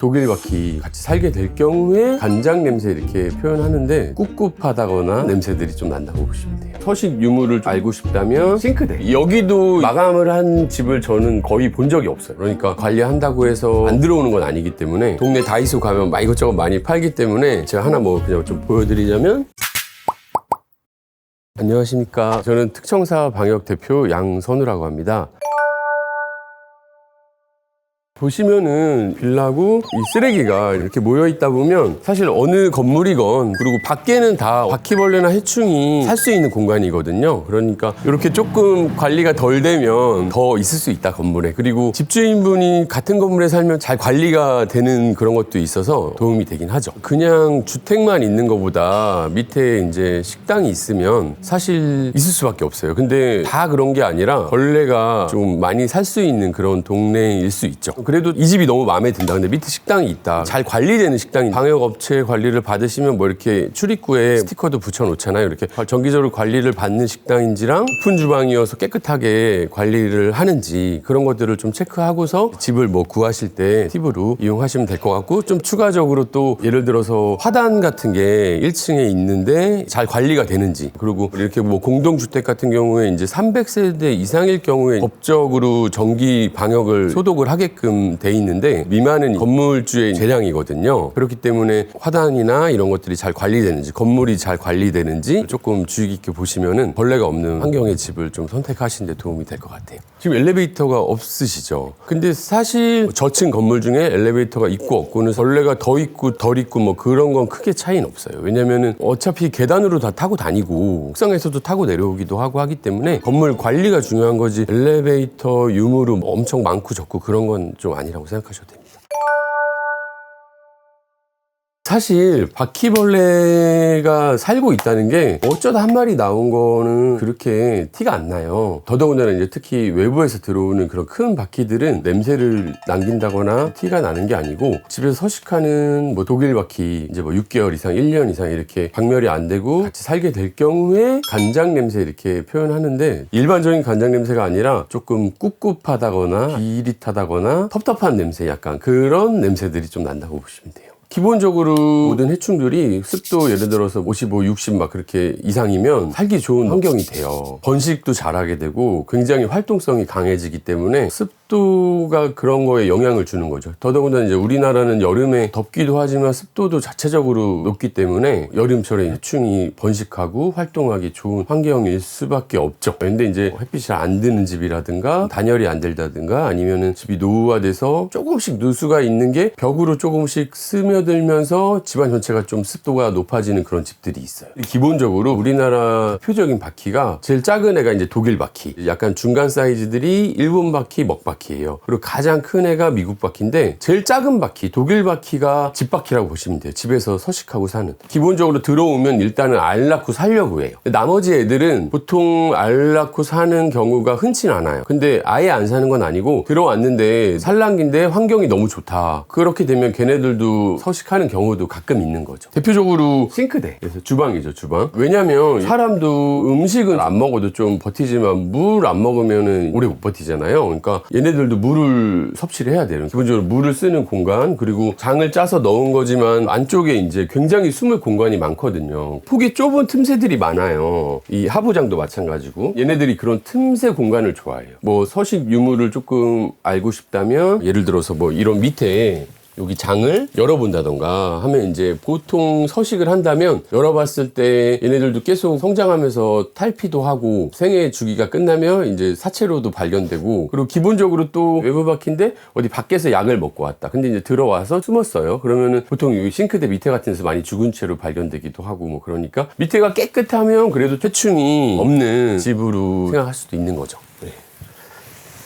독일 바퀴 같이 살게 될 경우에 간장 냄새 이렇게 표현하는데 꿉꿉하다거나 냄새들이 좀 난다고 보시면 돼요. 서식 유무를 알고 싶다면 싱크대. 여기도 마감을 한 집을 저는 거의 본 적이 없어요. 그러니까 관리한다고 해서 안 들어오는 건 아니기 때문에 동네 다이소 가면 막 이것저것 많이 팔기 때문에 제가 하나 뭐 그냥 좀 보여드리자면, 안녕하십니까. 저는 특청사 방역 대표 양선우라고 합니다. 보시면은 빌라고 이 쓰레기가 이렇게 모여 있다 보면 사실 어느 건물이건, 그리고 밖에는 다 바퀴벌레나 해충이 살 수 있는 공간이거든요. 그러니까 이렇게 조금 관리가 덜 되면 더 있을 수 있다, 건물에. 그리고 집주인분이 같은 건물에 살면 잘 관리가 되는 그런 것도 있어서 도움이 되긴 하죠. 그냥 주택만 있는 것보다 밑에 이제 식당이 있으면 사실 있을 수밖에 없어요. 근데 다 그런 게 아니라 벌레가 좀 많이 살 수 있는 그런 동네일 수 있죠. 그래도 이 집이 너무 마음에 든다. 근데 밑에 식당이 있다. 잘 관리되는 식당이, 방역업체 관리를 받으시면 뭐 이렇게 출입구에 스티커도 붙여놓잖아요. 이렇게 정기적으로 관리를 받는 식당인지랑 오픈 주방이어서 깨끗하게 관리를 하는지, 그런 것들을 좀 체크하고서 집을 뭐 구하실 때 팁으로 이용하시면 될 것 같고, 좀 추가적으로 또 예를 들어서 화단 같은 게 1층에 있는데 잘 관리가 되는지, 그리고 이렇게 뭐 공동주택 같은 경우에 이제 300세대 이상일 경우에 법적으로 전기 방역을 소독을 하게끔 돼 있는데, 미만은 건물주의 재량이거든요. 그렇기 때문에 화단이나 이런 것들이 잘 관리되는지, 건물이 잘 관리되는지 조금 주의 깊게 보시면은 벌레가 없는 환경의 집을 좀 선택하시는 데 도움이 될 것 같아요. 지금 엘리베이터가 없으시죠? 근데 사실 저층 건물 중에 엘리베이터가 있고 없고는 벌레가 더 있고 덜 있고 뭐 그런 건 크게 차이는 없어요. 왜냐면은 어차피 계단으로 다 타고 다니고 옥상에서도 타고 내려오기도 하고 하기 때문에 건물 관리가 중요한 거지, 엘리베이터 유무로 엄청 많고 적고 그런 건 좀 아니라고 생각하셔도 됩니다. 사실 바퀴벌레가 살고 있다는 게 어쩌다 한 마리 나온 거는 그렇게 티가 안 나요. 더더군다나 이제 특히 외부에서 들어오는 그런 큰 바퀴들은 냄새를 남긴다거나 티가 나는 게 아니고, 집에서 서식하는 뭐 독일 바퀴 이제 뭐 6개월 이상, 1년 이상 이렇게 박멸이 안 되고 같이 살게 될 경우에 간장 냄새 이렇게 표현하는데, 일반적인 간장 냄새가 아니라 조금 꿉꿉하다거나 비릿하다거나 텁텁한 냄새, 약간 그런 냄새들이 좀 난다고 보시면 돼요. 기본적으로 모든 해충들이 습도 예를 들어서 55, 60 막 그렇게 이상이면 살기 좋은 환경이 돼요. 번식도 잘하게 되고 굉장히 활동성이 강해지기 때문에 습도가 그런 거에 영향을 주는 거죠. 더더군다나 이제 우리나라는 여름에 덥기도 하지만 습도도 자체적으로 높기 때문에 여름철에 해충이 번식하고 활동하기 좋은 환경일 수밖에 없죠. 근데 이제 햇빛이 잘 안 드는 집이라든가 단열이 안 된다든가 아니면은 집이 노후화돼서 조금씩 누수가 있는 게 벽으로 조금씩 스며들면서 집안 전체가 좀 습도가 높아지는 그런 집들이 있어요. 기본적으로 우리나라 표적인 바퀴가 제일 작은 애가 이제 독일 바퀴, 약간 중간 사이즈들이 일본 바퀴, 먹바퀴예요. 그리고 가장 큰 애가 미국 바퀴인데, 제일 작은 바퀴, 독일 바퀴가 집 바퀴라고 보시면 돼요. 집에서 서식하고 사는. 기본적으로 들어오면 일단은 알 낳고 살려고 해요. 나머지 애들은 보통 알 낳고 사는 경우가 흔치 않아요. 근데 아예 안 사는 건 아니고, 들어왔는데 산란기인데 환경이 너무 좋다. 그렇게 되면 걔네들도 서식하는 경우도 가끔 있는 거죠. 대표적으로 싱크대, 그래서 주방이죠, 주방. 왜냐면 사람도 음식은 안 먹어도 좀 버티지만 물 안 먹으면은 오래 못 버티잖아요. 그러니까 얘네들도 물을 섭취를 해야 돼요. 기본적으로 물을 쓰는 공간, 그리고 장을 짜서 넣은 거지만 안쪽에 이제 굉장히 숨을 공간이 많거든요. 폭이 좁은 틈새들이 많아요. 이 하부장도 마찬가지고 얘네들이 그런 틈새 공간을 좋아해요. 뭐 서식 유무를 조금 알고 싶다면, 예를 들어서 뭐 이런 밑에 여기 장을 열어본다던가 하면, 이제 보통 서식을 한다면 열어봤을 때 얘네들도 계속 성장하면서 탈피도 하고 생애 주기가 끝나면 이제 사체로도 발견되고, 그리고 기본적으로 또 외부 바퀴인데 어디 밖에서 약을 먹고 왔다. 근데 이제 들어와서 숨었어요. 그러면은 보통 여기 싱크대 밑에 같은 데서 많이 죽은 채로 발견되기도 하고 뭐 그러니까 밑에가 깨끗하면 그래도 해충이 없는 집으로 생각할 수도 있는 거죠. 네.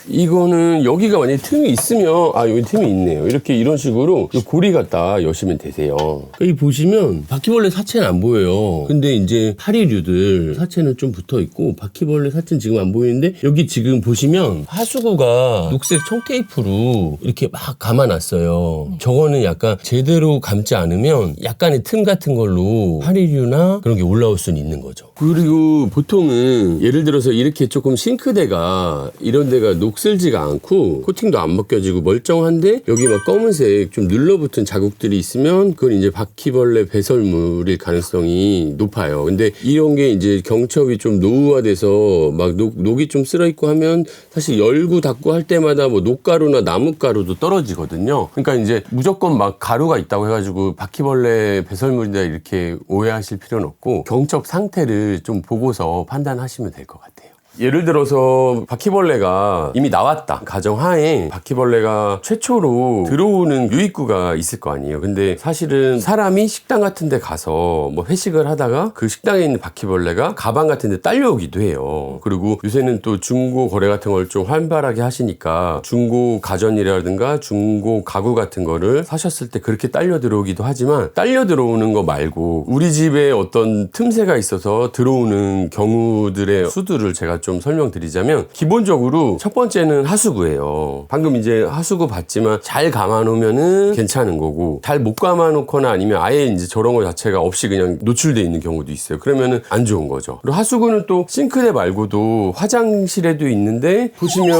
이거는 여기가 만약에 틈이 있으면, 아, 여기 틈이 있네요. 이렇게 이런 식으로 고리 갖다 여시면 되세요. 여기 보시면 바퀴벌레 사체는 안 보여요. 근데 이제 파리류들 사체는 좀 붙어 있고, 바퀴벌레 사체는 지금 안 보이는데, 여기 지금 보시면 하수구가 녹색 청테이프로 이렇게 막 감아놨어요. 저거는 약간 제대로 감지 않으면 약간의 틈 같은 걸로 파리류나 그런 게 올라올 수는 있는 거죠. 그리고 보통은 예를 들어서 이렇게 조금 싱크대가 이런 데가 녹 녹슬지가 않고 코팅도 안 벗겨지고 멀쩡한데 여기 막 검은색 좀 눌러붙은 자국들이 있으면 그건 이제 바퀴벌레 배설물일 가능성이 높아요. 근데 이런 게 이제 경첩이 좀 노후화돼서 막 녹이 좀 쓸어 있고 하면 사실 열고 닫고 할 때마다 뭐 녹가루나 나뭇가루도 떨어지거든요. 그러니까 이제 무조건 막 가루가 있다고 해가지고 바퀴벌레 배설물이다 이렇게 오해하실 필요는 없고 경첩 상태를 좀 보고서 판단하시면 될 것 같아요. 예를 들어서 바퀴벌레가 이미 나왔다 가정하에 바퀴벌레가 최초로 들어오는 유입구가 있을 거 아니에요. 근데 사실은 사람이 식당 같은 데 가서 뭐 회식을 하다가 그 식당에 있는 바퀴벌레가 가방 같은 데 딸려오기도 해요. 그리고 요새는 또 중고 거래 같은 걸 좀 활발하게 하시니까 중고 가전이라든가 중고 가구 같은 거를 사셨을 때 그렇게 딸려 들어오기도 하지만 딸려 들어오는 거 말고 우리 집에 어떤 틈새가 있어서 들어오는 경우들의 수들을 제가 좀 설명드리자면 기본적으로 첫 번째는 하수구예요. 방금 이제 하수구 봤지만 잘 감아놓으면은 괜찮은 거고 잘 못 감아놓거나 아니면 아예 이제 저런 거 자체가 없이 그냥 노출돼 있는 경우도 있어요. 그러면은 안 좋은 거죠. 그리고 하수구는 또 싱크대 말고도 화장실에도 있는데 보시면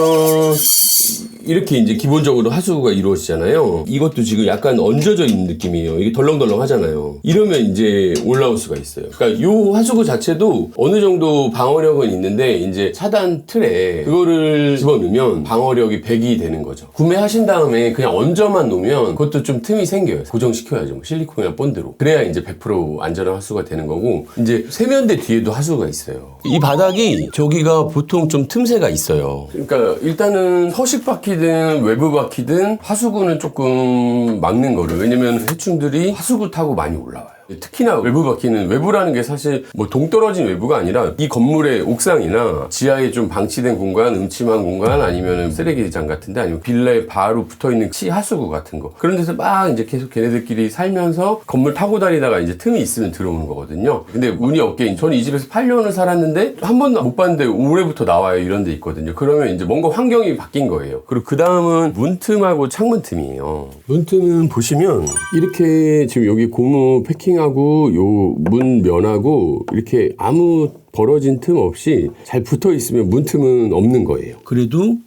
이렇게 이제 기본적으로 하수구가 이루어지잖아요. 이것도 지금 약간 얹어져 있는 느낌이에요. 이게 덜렁덜렁 하잖아요. 이러면 이제 올라올 수가 있어요. 그러니까 이 하수구 자체도 어느 정도 방어력은 있는데 이제 차단 틀에 그거를 집어넣으면 방어력이 100이 되는 거죠. 구매하신 다음에 그냥 얹어만 놓으면 그것도 좀 틈이 생겨요. 고정시켜야죠. 뭐 실리콘이나 본드로. 그래야 이제 100% 안전한 하수구가 되는 거고 이제 세면대 뒤에도 하수구가 있어요. 이 바닥이 저기가 보통 좀 틈새가 있어요. 그러니까 일단은 서식 바퀴든 외부 바퀴든 하수구는 조금 막는 거를. 왜냐면 해충들이 하수구 타고 많이 올라와요. 특히나 외부 바퀴는 외부라는 게 사실 뭐 동떨어진 외부가 아니라 이 건물의 옥상이나 지하에 좀 방치된 공간, 음침한 공간 아니면 쓰레기장 같은데 아니면 빌라에 바로 붙어있는 하수구 같은 거 그런 데서 막 이제 계속 걔네들끼리 살면서 건물 타고 다니다가 이제 틈이 있으면 들어오는 거거든요. 근데 운이 없게 저는 이 집에서 8년을 살았는데 한 번도 못 봤는데 올해부터 나와요. 이런 데 있거든요. 그러면 이제 뭔가 환경이 바뀐 거예요. 그리고 그 다음은 문틈하고 창문틈이에요. 문틈은 보시면 이렇게 지금 여기 고무 패킹 하고 요 문면하고 이렇게 아무 벌어진 틈 없이 잘 붙어 있으면 문틈은 없는 거예요. 그래도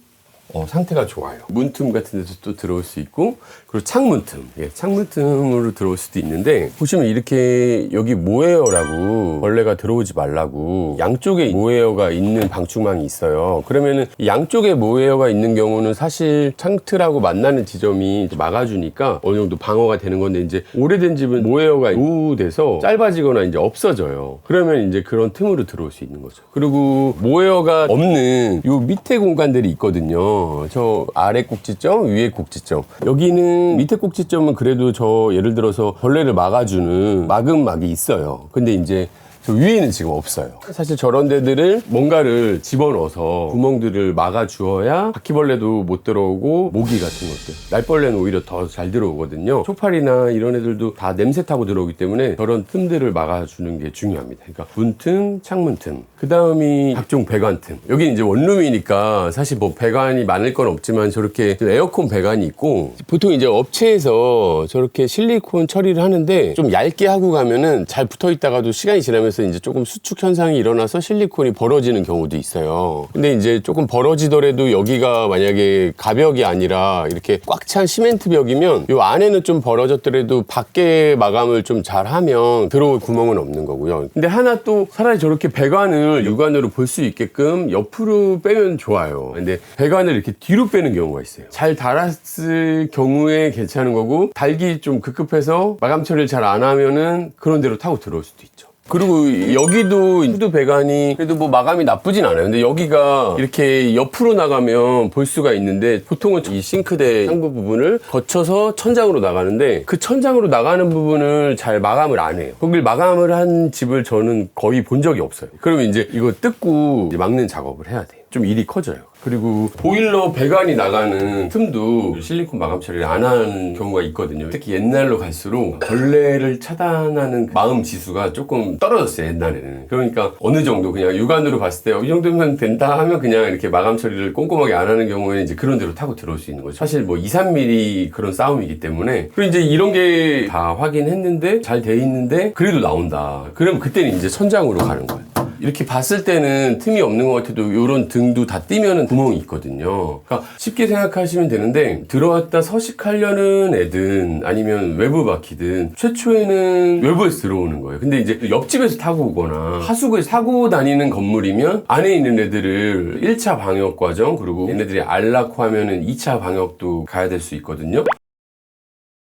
상태가 좋아요. 문틈 같은 데서 또 들어올 수 있고 그리고 창문틈, 창문틈으로 들어올 수도 있는데 보시면 이렇게 여기 모에어라고 벌레가 들어오지 말라고 양쪽에 모에어가 있는 방충망이 있어요. 그러면은 양쪽에 모에어가 있는 경우는 사실 창틀하고 만나는 지점이 막아주니까 어느 정도 방어가 되는 건데 이제 오래된 집은 모에어가 노후돼서 짧아지거나 이제 없어져요. 그러면 이제 그런 틈으로 들어올 수 있는 거죠. 그리고 모에어가 없는 요 밑에 공간들이 있거든요. 저 아래 꼭지점, 위에 꼭지점. 여기는 밑에 꼭지점은 그래도 저 예를 들어서 벌레를 막아주는 막음막이 있어요. 근데 이제 저 위에는 지금 없어요. 사실 저런 데들을 뭔가를 집어넣어서 구멍들을 막아주어야 바퀴벌레도 못 들어오고 모기 같은 것들, 날벌레는 오히려 더 잘 들어오거든요. 초파리나 이런 애들도 다 냄새 타고 들어오기 때문에 저런 틈들을 막아주는 게 중요합니다. 그러니까 문틈, 창문틈, 그 다음이 각종 배관틈. 여기 이제 원룸이니까 사실 뭐 배관이 많을 건 없지만 저렇게 에어컨 배관이 있고 보통 이제 업체에서 저렇게 실리콘 처리를 하는데 좀 얇게 하고 가면은 잘 붙어 있다가도 시간이 지나면서 이제 조금 수축 현상이 일어나서 실리콘이 벌어지는 경우도 있어요. 근데 이제 조금 벌어지더라도 여기가 만약에 가벽이 아니라 이렇게 꽉 찬 시멘트 벽이면 요 안에는 좀 벌어졌더라도 밖에 마감을 좀 잘하면 들어올 구멍은 없는 거고요. 근데 하나 또 차라리 저렇게 배관을 육안으로 볼 수 있게끔 옆으로 빼면 좋아요. 근데 배관을 이렇게 뒤로 빼는 경우가 있어요. 잘 달았을 경우에 괜찮은 거고 달기 좀 급급해서 마감 처리를 잘 안 하면은 그런 데로 타고 들어올 수도 있죠. 그리고 여기도 후드 배관이 그래도 뭐 마감이 나쁘진 않아요. 근데 여기가 이렇게 옆으로 나가면 볼 수가 있는데 보통은 이 싱크대 상부 부분을 거쳐서 천장으로 나가는데 그 천장으로 나가는 부분을 잘 마감을 안 해요. 거길 마감을 한 집을 저는 거의 본 적이 없어요. 그러면 이제 이거 뜯고 이제 막는 작업을 해야 돼요. 좀 일이 커져요. 그리고 보일러 배관이 나가는 틈도 실리콘 마감 처리를 안 하는 경우가 있거든요. 특히 옛날로 갈수록 벌레를 차단하는 마음 지수가 조금 떨어졌어요. 옛날에는. 그러니까 어느 정도 그냥 육안으로 봤을 때 이 정도면 된다 하면 그냥 이렇게 마감 처리를 꼼꼼하게 안 하는 경우에는 이제 그런 데로 타고 들어올 수 있는 거죠. 사실 뭐 2, 3mm 그런 싸움이기 때문에. 그리고 이제 이런 게 다 확인했는데 잘 돼 있는데 그래도 나온다. 그러면 그때는 이제 천장으로 가는 거예요. 이렇게 봤을 때는 틈이 없는 것 같아도 이런 등도 다 띄면은 구멍이 있거든요. 그러니까 쉽게 생각하시면 되는데 들어왔다 서식하려는 애든 아니면 외부 바퀴든 최초에는 외부에서 들어오는 거예요. 근데 이제 옆집에서 타고 오거나 하수구에서 타고 다니는 건물이면 안에 있는 애들을 1차 방역 과정 그리고 얘네들이 앓고 하면은 2차 방역도 가야 될 수 있거든요.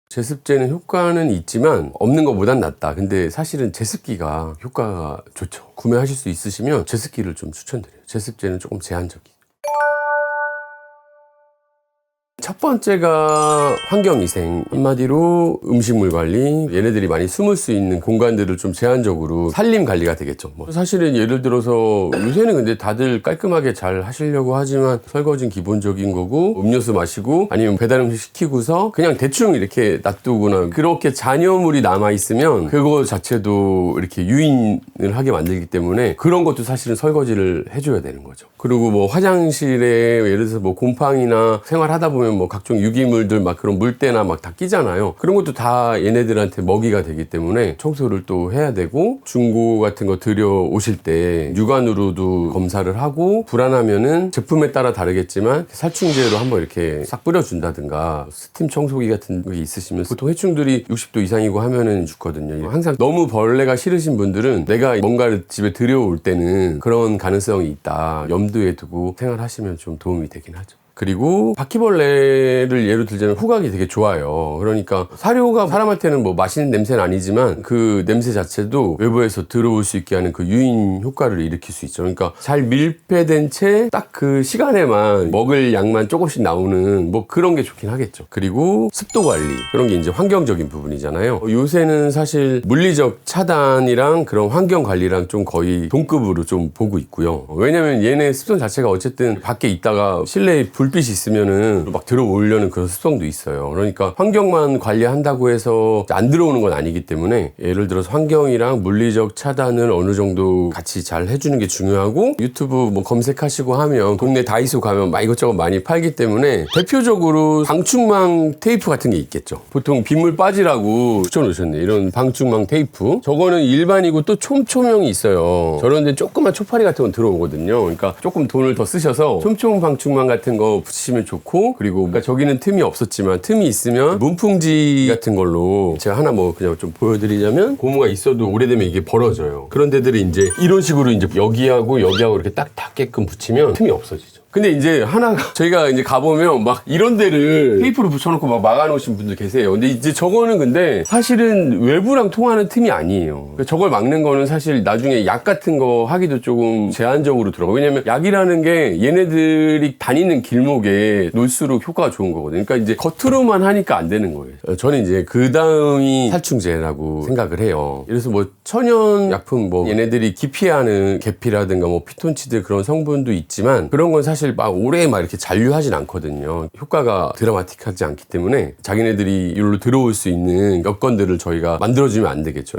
제습제는 효과는 있지만 없는 것보단 낫다. 근데 사실은 제습기가 효과가 좋죠. 구매하실 수 있으시면 제습기를 좀 추천드려요. 제습제는 조금 제한적이에요. 첫 번째가 환경위생. 한마디로 음식물 관리, 얘네들이 많이 숨을 수 있는 공간들을 좀 제한적으로 살림 관리가 되겠죠. 뭐 사실은 예를 들어서 요새는 근데 다들 깔끔하게 잘 하시려고 하지만 설거지는 기본적인 거고 음료수 마시고 아니면 배달 음식 시키고서 그냥 대충 이렇게 놔두거나 그렇게 잔여물이 남아있으면 그거 자체도 이렇게 유인을 하게 만들기 때문에 그런 것도 사실은 설거지를 해줘야 되는 거죠. 그리고 뭐 화장실에 예를 들어서 뭐 곰팡이나 생활하다 보면 뭐 각종 유기물들 막 그런 물때나 막 다 끼잖아요. 그런 것도 다 얘네들한테 먹이가 되기 때문에 청소를 또 해야 되고 중고 같은 거 들여오실 때 육안으로도 검사를 하고 불안하면은 제품에 따라 다르겠지만 살충제로 한번 이렇게 싹 뿌려준다든가 스팀 청소기 같은 게 있으시면 보통 해충들이 60도 이상이고 하면은 죽거든요. 항상 너무 벌레가 싫으신 분들은 내가 뭔가를 집에 들여올 때는 그런 가능성이 있다 염두에 두고 생활하시면 좀 도움이 되긴 하죠. 그리고 바퀴벌레를 예로 들자면 후각이 되게 좋아요. 그러니까 사료가 사람한테는 뭐 맛있는 냄새는 아니지만 그 냄새 자체도 외부에서 들어올 수 있게 하는 그 유인 효과를 일으킬 수 있죠. 그러니까 잘 밀폐된 채 딱 그 시간에만 먹을 양만 조금씩 나오는 뭐 그런 게 좋긴 하겠죠. 그리고 습도 관리 그런 게 이제 환경적인 부분이잖아요. 요새는 사실 물리적 차단이랑 그런 환경 관리랑 좀 거의 동급으로 좀 보고 있고요. 왜냐면 얘네 습성 자체가 어쨌든 밖에 있다가 실내에 불빛이 있으면은 막 들어오려는 그런 습성도 있어요. 그러니까 환경만 관리한다고 해서 안 들어오는 건 아니기 때문에 예를 들어서 환경이랑 물리적 차단을 어느 정도 같이 잘 해주는 게 중요하고 유튜브 뭐 검색하시고 하면 동네 다이소 가면 막 이것저것 많이 팔기 때문에 대표적으로 방충망 테이프 같은 게 있겠죠. 보통 빗물 빠지라고 붙여놓으셨네. 이런 방충망 테이프. 저거는 일반이고 또 촘촘형이 있어요. 저런 데 조그만 초파리 같은 건 들어오거든요. 그러니까 조금 돈을 더 쓰셔서 촘촘 방충망 같은 거 붙이시면 좋고 그리고 그러니까 저기는 틈이 없었지만 틈이 있으면 문풍지 같은 걸로 제가 하나 뭐 그냥 좀 보여드리자면 고무가 있어도 오래되면 이게 벌어져요. 그런 데들이 이제 이런 식으로 이제 여기하고 여기하고 이렇게 딱 닿게끔 붙이면 틈이 없어지죠. 근데 이제 하나가 저희가 이제 가보면 막 이런 데를 테이프로 붙여놓고 막 막아놓으신 분들 계세요. 근데 이제 저거는 근데 사실은 외부랑 통하는 틈이 아니에요. 저걸 막는 거는 사실 나중에 약 같은 거 하기도 조금 제한적으로 들어가. 왜냐면 약이라는 게 얘네들이 다니는 길목에 놓을수록 효과가 좋은 거거든요. 그러니까 이제 겉으로만 하니까 안 되는 거예요. 저는 이제 그 다음이 살충제라고 생각을 해요. 그래서 뭐 천연 약품 뭐 얘네들이 기피하는 계피라든가 뭐 피톤치드 그런 성분도 있지만 그런 건 사실 막 오래 막 이렇게 잔류하진 않거든요. 효과가 드라마틱하지 않기 때문에 자기네들이 이리로 들어올 수 있는 여건들을 저희가 만들어주면 안 되겠죠.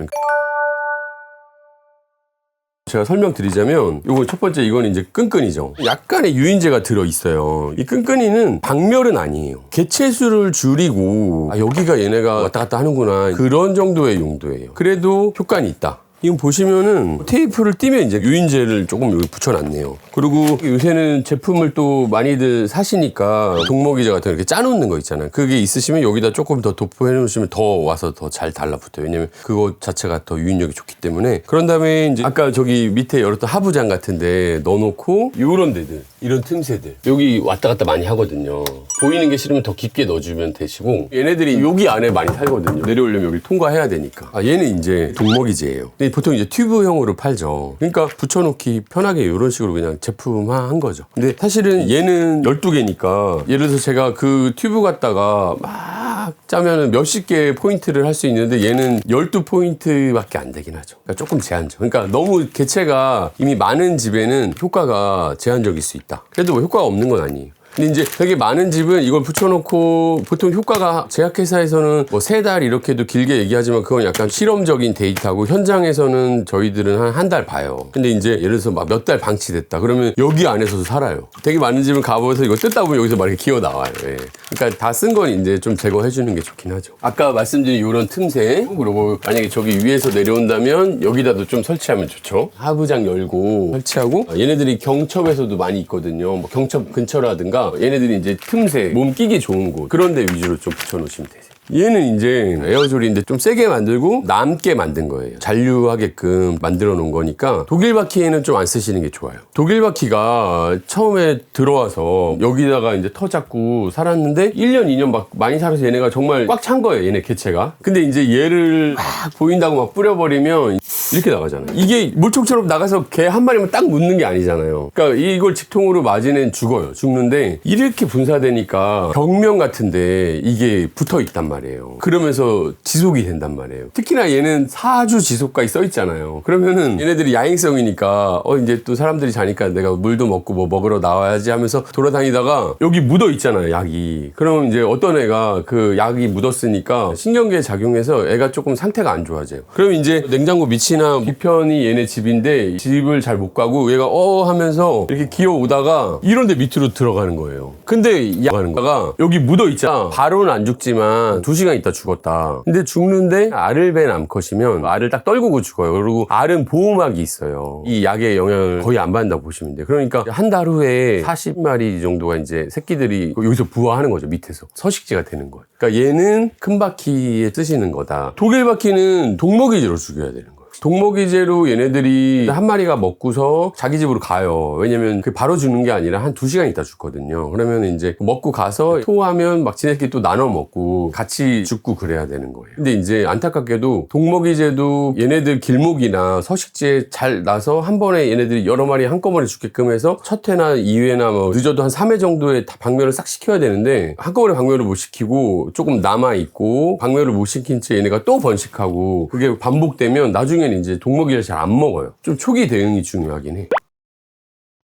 제가 설명드리자면 요거 첫 번째 이건 이제 끈끈이죠. 약간의 유인제가 들어있어요. 이 끈끈이는 박멸은 아니에요. 개체수를 줄이고 여기가 얘네가 왔다 갔다 하는구나 그런 정도의 용도예요. 그래도 효과는 있다. 이건 보시면은 테이프를 띄면 이제 유인제를 조금 여기 붙여놨네요. 그리고 요새는 제품을 또 많이들 사시니까 동목이자 같은 이렇게 짜놓는 거 있잖아요. 그게 있으시면 여기다 조금 더 도포해 놓으시면 더 와서 더 잘 달라붙어요. 왜냐면 그거 자체가 더 유인력이 좋기 때문에. 그런 다음에 이제 아까 저기 밑에 열었던 하부장 같은데 넣어놓고 요런 데들 이런 틈새들 여기 왔다 갔다 많이 하거든요. 보이는 게 싫으면 더 깊게 넣어주면 되시고 얘네들이 여기 안에 많이 살거든요. 내려오려면 여기 통과해야 되니까. 얘는 이제 동먹이제예요. 근데 보통 이제 튜브형으로 팔죠. 그러니까 붙여놓기 편하게 이런 식으로 그냥 제품화한 거죠. 근데 사실은 얘는 12개니까 예를 들어서 제가 그 튜브 갖다가 막 짜면은 몇십 개 포인트를 할 수 있는데 얘는 12포인트밖에 안 되긴 하죠. 그러니까 조금 제한적. 그러니까 너무 개체가 이미 많은 집에는 효과가 제한적일 수 있다. 그래도 뭐 효과가 없는 건 아니에요. 근데 이제 되게 많은 집은 이걸 붙여놓고 보통 효과가 제약회사에서는 뭐 3달 이렇게도 길게 얘기하지만 그건 약간 실험적인 데이터고 현장에서는 저희들은 한 달 봐요. 근데 이제 예를 들어서 막 몇 달 방치됐다. 그러면 여기 안에서도 살아요. 되게 많은 집은 가보면서 이거 뜯다 보면 여기서 막 이렇게 기어 나와요. 예. 그러니까 다 쓴 건 이제 좀 제거해 주는 게 좋긴 하죠. 아까 말씀드린 이런 틈새 그리고 만약에 저기 위에서 내려온다면 여기다도 좀 설치하면 좋죠. 하부장 열고 설치하고 얘네들이 경첩에서도 많이 있거든요. 뭐 경첩 근처라든가 얘네들이 이제 틈새 몸 끼기 좋은 곳 그런 데 위주로 좀 붙여놓으시면 되세요. 얘는 이제 에어졸인데 좀 세게 만들고 남게 만든 거예요. 잔류하게끔 만들어 놓은 거니까 독일 바퀴에는 좀 안 쓰시는 게 좋아요. 독일 바퀴가 처음에 들어와서 여기다가 이제 터 잡고 살았는데 1년, 2년 막 많이 살아서 얘네가 정말 꽉 찬 거예요. 얘네 개체가. 근데 이제 얘를 막 보인다고 막 뿌려버리면 이렇게 나가잖아요. 이게 물총처럼 나가서 개 한 마리만 딱 묻는 게 아니잖아요. 그러니까 이걸 직통으로 맞으면 죽어요. 죽는데 이렇게 분사되니까 벽면 같은데 이게 붙어 있단 말이에요. 그러면서 지속이 된단 말이에요. 특히나 얘는 4주 지속까지 써 있잖아요. 그러면은 얘네들이 야행성이니까 이제 또 사람들이 자니까 내가 물도 먹고 뭐 먹으러 나와야지 하면서 돌아다니다가 여기 묻어 있잖아요. 약이. 그러면 이제 어떤 애가 그 약이 묻었으니까 신경계에 작용해서 애가 조금 상태가 안 좋아져요. 그럼 이제 냉장고 밑이나 뒤편이 얘네 집인데 집을 잘 못 가고 얘가 하면서 이렇게 기어오다가 이런 데 밑으로 들어가는 거예요. 근데 약가 여기 묻어 있잖아. 바로는 안 죽지만 2시간 있다 죽었다. 근데 죽는데 알을 벤 암컷이면 알을 딱 떨구고 죽어요. 그리고 알은 보호막이 있어요. 이 약의 영향을 거의 안 받는다고 보시면 돼요. 그러니까 한 달 후에 40마리 정도가 이제 새끼들이 여기서 부화하는 거죠. 밑에서 서식지가 되는 거예요. 그러니까 얘는 큰 바퀴에 쓰시는 거다. 독일 바퀴는 독먹이제로 죽여야 되는 거예요. 독먹이제로 얘네들이 한 마리가 먹고서 자기 집으로 가요. 왜냐면 그 바로 죽는 게 아니라 한 2시간 있다 죽거든요. 그러면 이제 먹고 가서 토하면 막 지네끼리 또 나눠 먹고 같이 죽고 그래야 되는 거예요. 근데 이제 안타깝게도 독먹이제도 얘네들 길목이나 서식지에 잘 나서 한 번에 얘네들이 여러 마리 한꺼번에 죽게끔 해서 첫 회나 2회나 뭐 늦어도 한 3회 정도에 다 방멸을 싹 시켜야 되는데 한꺼번에 방멸을 못 시키고 조금 남아있고 방멸을 못 시킨 채 얘네가 또 번식하고 그게 반복되면 나중에 이제 독먹이를 잘 안 먹어요. 좀 초기 대응이 중요하긴 해.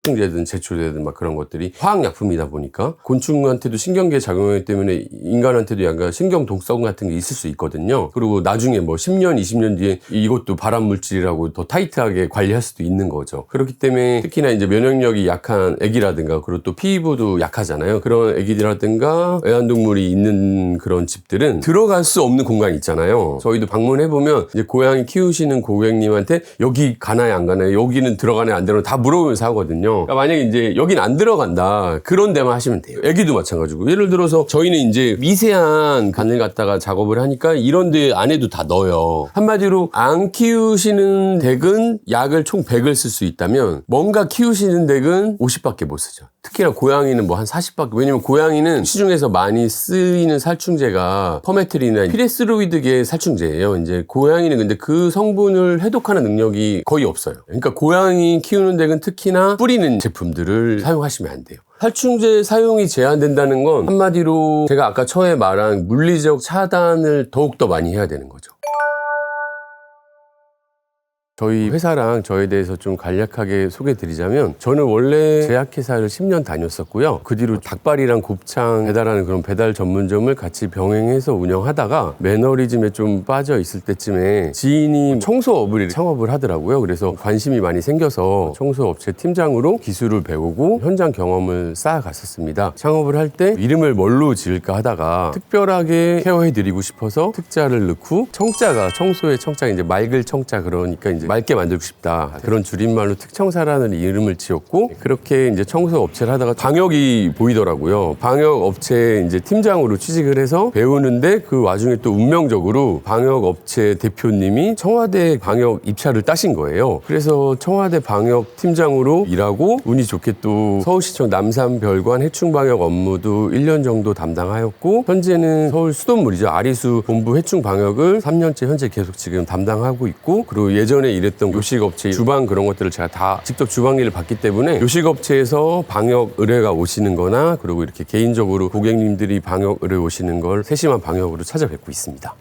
제든 제초제든 막 그런 것들이 화학약품이다 보니까 곤충한테도 신경계에 작용하기 때문에 인간한테도 약간 신경독성 같은 게 있을 수 있거든요. 그리고 나중에 뭐 10년, 20년 뒤에 이것도 발암물질이라고 더 타이트하게 관리할 수도 있는 거죠. 그렇기 때문에 특히나 이제 면역력이 약한 애기라든가 그리고 또 피부도 약하잖아요. 그런 애기라든가 애완동물이 있는 그런 집들은 들어갈 수 없는 공간이 있잖아요. 저희도 방문해보면 이제 고양이 키우시는 고객님한테 여기 가나요 안 가나요? 여기는 들어가나요 안 들어가나요? 다 물어보면서 하거든요. 그러니까 만약에 이제 여긴 안 들어간다 그런 데만 하시면 돼요. 애기도 마찬가지고 예를 들어서 저희는 이제 미세한 간을 갖다가 작업을 하니까 이런 데 안에도 다 넣어요. 한마디로 안 키우시는 댁은 약을 총 100을 쓸 수 있다면 뭔가 키우시는 댁은 50밖에 못 쓰죠. 특히나 고양이는 뭐 한 40밖에. 왜냐면 고양이는 시중에서 많이 쓰이는 살충제가 퍼메트린이나 피레스로이드계 살충제예요. 이제 고양이는 근데 그 성분을 해독하는 능력이 거의 없어요. 그러니까 고양이 키우는 댁은 특히나 뿌리는 제품들을 사용하시면 안 돼요. 살충제 사용이 제한된다는 건 한마디로 제가 아까 처음에 말한 물리적 차단을 더욱더 많이 해야 되는 거죠. 저희 회사랑 저에 대해서 좀 간략하게 소개드리자면 저는 원래 제약회사를 10년 다녔었고요. 그 뒤로 닭발이랑 곱창 배달하는 그런 배달 전문점을 같이 병행해서 운영하다가 매너리즘에 좀 빠져 있을 때쯤에 지인이 청소업을 창업을 하더라고요. 그래서 관심이 많이 생겨서 청소업체 팀장으로 기술을 배우고 현장 경험을 쌓아갔었습니다. 창업을 할 때 이름을 뭘로 지을까 하다가 특별하게 케어해드리고 싶어서 특자를 넣고 청자가 청소의 청자가 이제 맑을 청자 그러니까 이제 맑게 만들고 싶다. 그런 줄임말로 특청사라는 이름을 지었고 그렇게 이제 청소 업체를 하다가 방역이 보이더라고요. 방역 업체 이제 팀장으로 취직을 해서 배우는데 그 와중에 또 운명적으로 방역 업체 대표님이 청와대 방역 입찰을 따신 거예요. 그래서 청와대 방역 팀장으로 일하고 운이 좋게 또 서울시청 남산별관 해충 방역 업무도 1년 정도 담당하였고 현재는 서울 수돗물이죠. 아리수 본부 해충 방역을 3년째 현재 계속 지금 담당하고 있고 그리고 예전에 일했던 요식업체 주방 그런 것들을 제가 다 직접 주방 일을 봤기 때문에 요식업체에서 방역 의뢰가 오시는 거나 그리고 이렇게 개인적으로 고객님들이 방역 의뢰 오시는 걸 세심한 방역으로 찾아뵙고 있습니다.